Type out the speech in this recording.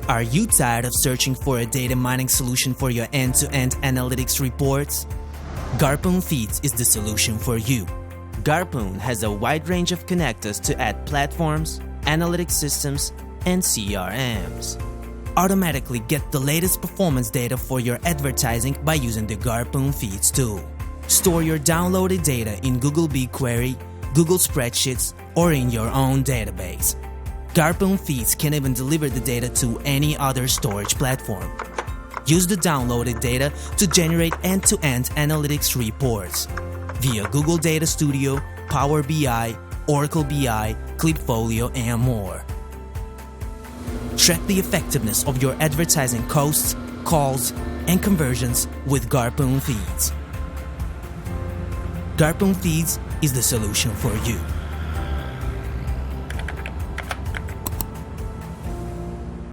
Are you tired of searching for a data mining solution for your end-to-end analytics reports? Garpun Feeds is the solution for you. Garpun has a wide range of connectors to add platforms, analytics systems, and CRMs. Automatically get the latest performance data for your advertising by using the Garpun Feeds tool. Store your downloaded data in Google BigQuery, Google Spreadsheets, or in your own database. Garpun Feeds can even deliver the data to any other storage platform. Use the downloaded data to generate end-to-end analytics reports via Google Data Studio, Power BI, Oracle BI, Clipfolio, and more. Track the effectiveness of your advertising costs, calls, and conversions with Garpun Feeds. Garpun Feeds is the solution for you.